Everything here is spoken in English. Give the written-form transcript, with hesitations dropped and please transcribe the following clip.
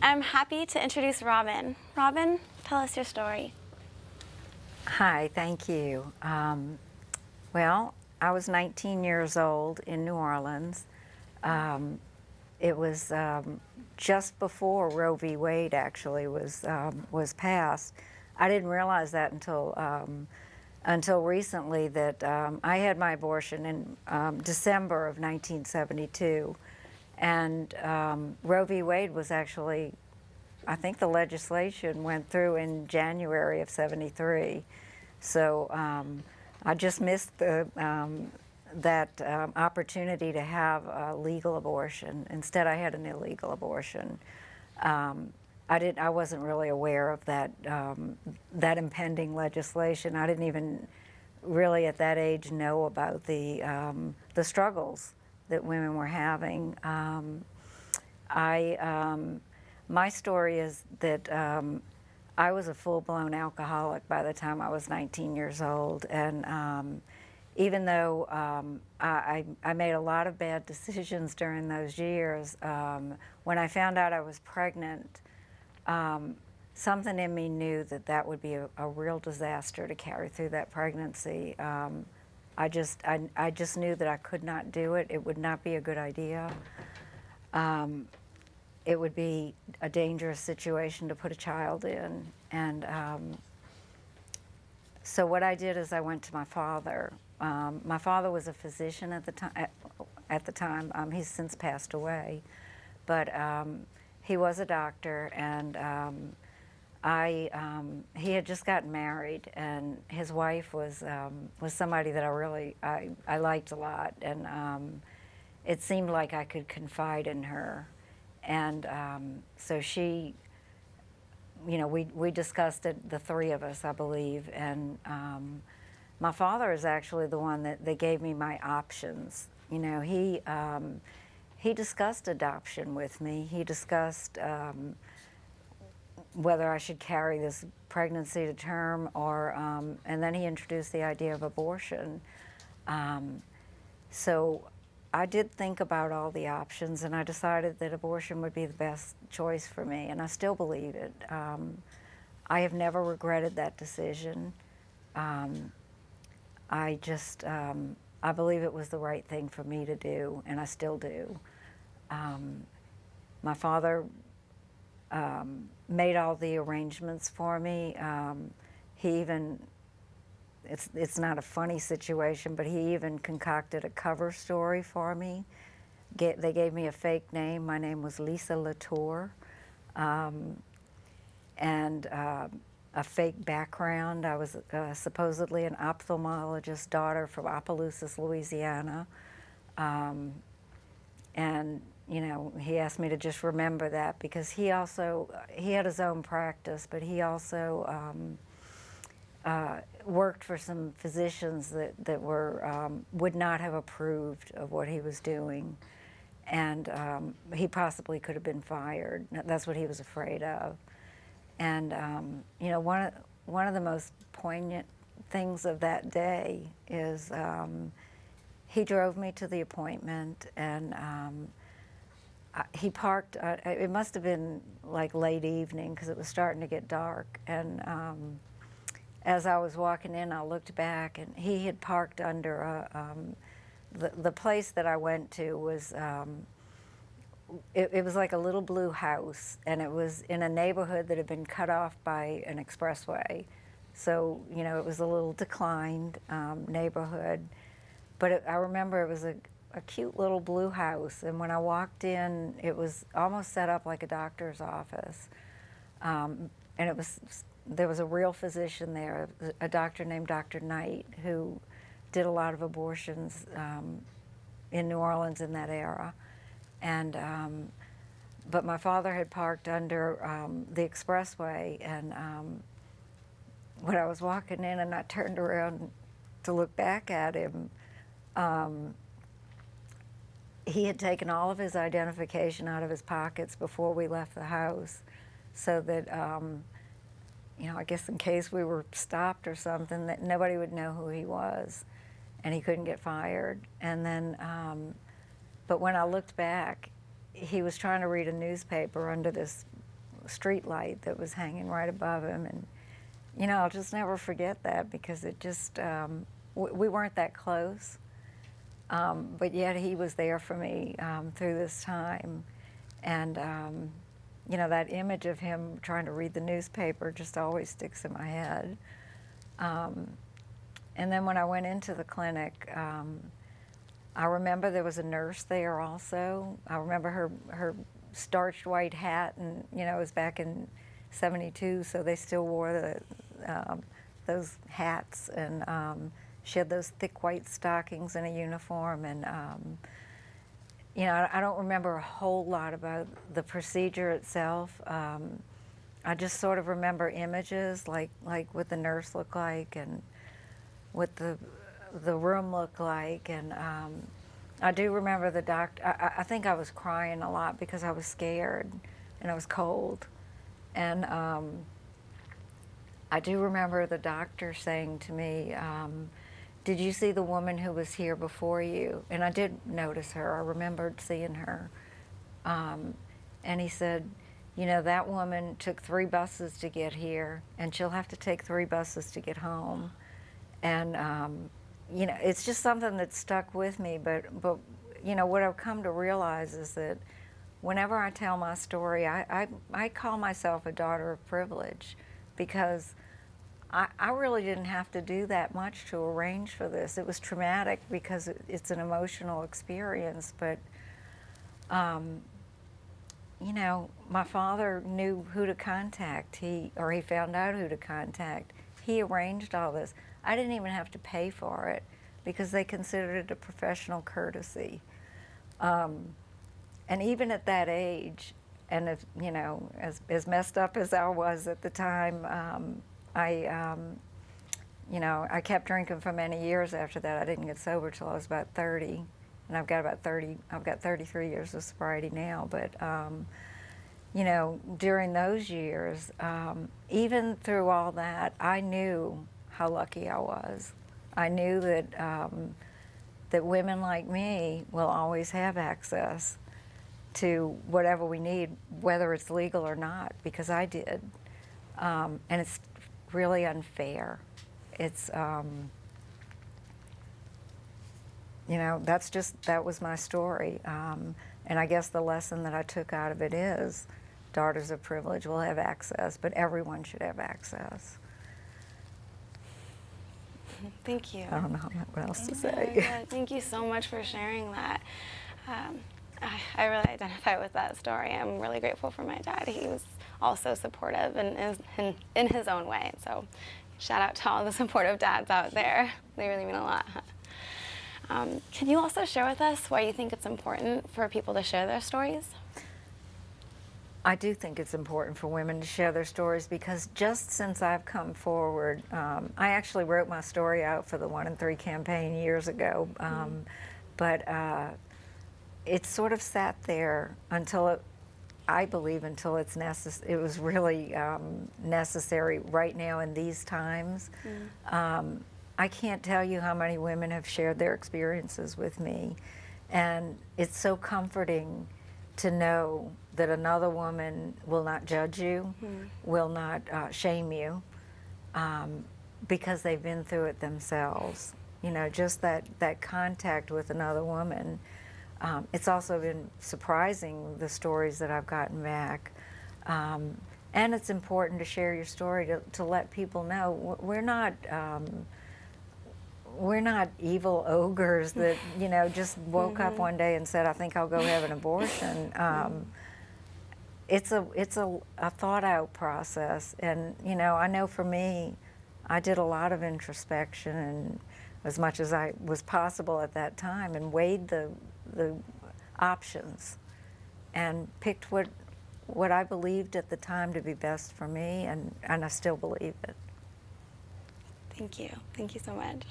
I'm happy to introduce Robin. Robin, tell us your story. Hi, thank you. Well, I was 19 years old in New Orleans. It was just before Roe v. Wade actually was passed. I didn't realize that until recently that I had my abortion in December of 1972, and Roe v. Wade was actually, I think the legislation went through in January of '73. So I just missed that opportunity to have a legal abortion. Instead, I had an illegal abortion. I wasn't really aware of that that impending legislation. I didn't even really at that age know about the struggles that women were having. My story is that I was a full-blown alcoholic by the time I was 19 years old, and even though I made a lot of bad decisions during those years, when I found out I was pregnant, something in me knew that that would be a real disaster to carry through that pregnancy. I just knew that I could not do it. It would not be a good idea. It would be a dangerous situation to put a child in. And so what I did is I went to my father. My father was a physician at the time. He's since passed away. But he was a doctor, and he had just gotten married, and his wife was somebody that I liked a lot, and it seemed like I could confide in her. And so she, we discussed it, the three of us, I believe, and my father is actually the one that gave me my options. He discussed adoption with me. He discussed whether I should carry this pregnancy to term, or, and then he introduced the idea of abortion. So I did think about all the options, and I decided that abortion would be the best choice for me, and I still believe it. I have never regretted that decision. I believe it was the right thing for me to do, and I still do. My father made all the arrangements for me. He even, it's not a funny situation, but he even concocted a cover story for me. They gave me a fake name. My name was Lisa Latour, and a fake background. I was supposedly an ophthalmologist's daughter from Opelousas, Louisiana. And he asked me to just remember that, because he had his own practice, but he also worked for some physicians that would not have approved of what he was doing, and he possibly could have been fired. That's what he was afraid of. And one of the most poignant things of that day is he drove me to the appointment, and he parked. It must have been like late evening, because it was starting to get dark. And as I was walking in, I looked back, and he had parked under the place that I went to was. It was like a little blue house, and it was in a neighborhood that had been cut off by an expressway. So, it was a little declined neighborhood. But I remember it was a cute little blue house, and when I walked in, it was almost set up like a doctor's office. And there was a real physician there, a doctor named Dr. Knight, who did a lot of abortions in New Orleans in that era. And but my father had parked under the expressway, and when I was walking in and I turned around to look back at him, he had taken all of his identification out of his pockets before we left the house, so that I guess in case we were stopped or something, that nobody would know who he was, and he couldn't get fired. And then but when I looked back, he was trying to read a newspaper under this street light that was hanging right above him. And, you know, I'll just never forget that because it just, we weren't that close. But yet he was there for me through this time. And, you know, that image of him trying to read the newspaper just always sticks in my head. And then when I went into the clinic, I remember there was a nurse there also. I remember her starched white hat, and, you know, it was back in '72, so they still wore those hats. And she had those thick white stockings and a uniform. And, you know, I don't remember a whole lot about the procedure itself. I just sort of remember images, like what the nurse looked like and what the room looked like. And I do remember the doctor. I think I was crying a lot because I was scared and I was cold. And I do remember the doctor saying to me, "Did you see the woman who was here before you?" And I did notice her. I remembered seeing her. And he said, "You know, that woman took 3 buses to get here, and she'll have to take 3 buses to get home." And, you know, it's just something that stuck with me. But you know, what I've come to realize is that whenever I tell my story, I call myself a daughter of privilege, because I really didn't have to do that much to arrange for this. It was traumatic because it's an emotional experience, but, you know, my father knew who to contact. He found out who to contact. He arranged all this. I didn't even have to pay for it because they considered it a professional courtesy. And even at that age, and if, you know, as messed up as I was at the time, you know, I kept drinking for many years after that. I didn't get sober till I was about 30, and I've got 33 years of sobriety now. But, you know, during those years, even through all that, I knew how lucky I was. I knew that, that women like me will always have access to whatever we need, whether it's legal or not, because I did. And it's really unfair. It's, you know, that was my story. And I guess the lesson that I took out of it is daughters of privilege will have access, but everyone should have access. Thank you. I don't know what else to Oh, say. good. Thank you so much for sharing that. I really identify with that story. I'm really grateful for my dad. He was also supportive in his own way. So shout out to all the supportive dads out there. They really mean a lot. Can you also share with us why you think it's important for people to share their stories? I do think it's important for women to share their stories, because just since I've come forward, I actually wrote my story out for the 1 in 3 campaign years ago, but it sort of sat there until I believe until it's necessary. It was really necessary right now in these times. I can't tell you how many women have shared their experiences with me, and it's so comforting to know that another woman will not judge you, will not shame you, because they've been through it themselves. You know, just that contact with another woman. It's also been surprising, the stories that I've gotten back. And it's important to share your story to let people know we're not evil ogres that, you know, just woke up one day and said, I think I'll go have an abortion. It's a thought out process. And, you know, I know for me, I did a lot of introspection, and as much as I was possible at that time, and weighed the options and picked what I believed at the time to be best for me, and I still believe it. Thank you. Thank you so much.